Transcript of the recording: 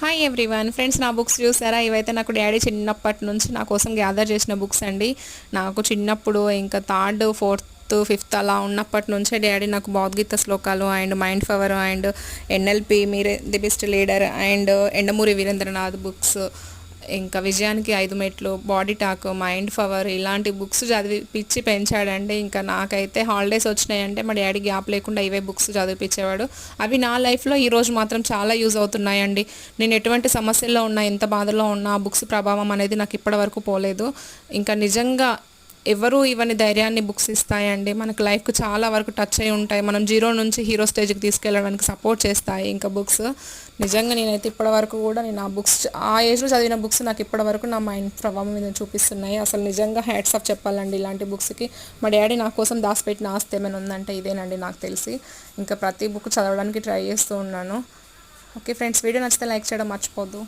Hi everyone friends, నా books చూసారా? ఇవైతే నాకు డాడీ చిన్నప్పటి నుంచి నా కోసం గ్యాదర్ చేసిన బుక్స్ అండి. నాకు చిన్నప్పుడు ఇంకా థర్డ్ ఫోర్త్ ఫిఫ్త్ అలా ఉన్నప్పటి నుంచే డాడీ నాకు భగవద్గీత శ్లోకాలు and mind power and NLP మీరే the best leader and Yandamuri Veerendranath books, ఇంకా విజయానికి 5 మెట్లు, బాడీ టాక్, మైండ్ పవర్ ఇలాంటి బుక్స్ చదివిపించి పెంచాడండి. ఇంకా నాకైతే హాలిడేస్ వచ్చినాయంటే మా డాడీ గ్యాప్ లేకుండా ఇవే బుక్స్ చదివిపించేవాడు. అవి నా లైఫ్లో ఈరోజు మాత్రం చాలా యూజ్ అవుతున్నాయండి. నేను ఎటువంటి సమస్యల్లో ఉన్నా, ఎంత బాధలో ఉన్నా ఆ బుక్స్ ప్రభావం అనేది నాకు ఇప్పటివరకు పోలేదు. ఇంకా నిజంగా ఎవరు ఇవన్నీ ధైర్యాన్ని బుక్స్ ఇస్తాయండి. మనకు లైఫ్కి చాలా వరకు టచ్ అయి ఉంటాయి. మనం జీరో నుంచి హీరో స్టేజ్కి తీసుకెళ్ళడానికి సపోర్ట్ చేస్తాయి ఇంకా బుక్స్. నిజంగా నేనైతే ఇప్పటివరకు కూడా నేను ఆ బుక్స్, ఆ ఏజ్లో చదివిన బుక్స్ నాకు ఇప్పటివరకు నా మైండ్ ప్రభావం మీద చూపిస్తున్నాయి. అసలు నిజంగా హ్యాట్స్ ఆఫ్ చెప్పాలండి ఇలాంటి బుక్స్కి. మా డాడీ నా కోసం దాచిపెట్టిన ఆస్తి ఏమైనా ఉందంటే ఇదేనండి నాకు తెలిసి. ఇంకా ప్రతి బుక్ చదవడానికి ట్రై చేస్తూ ఉన్నాను. ఓకే ఫ్రెండ్స్, వీడియో నచ్చితే లైక్ చేయడం మర్చిపోద్దు.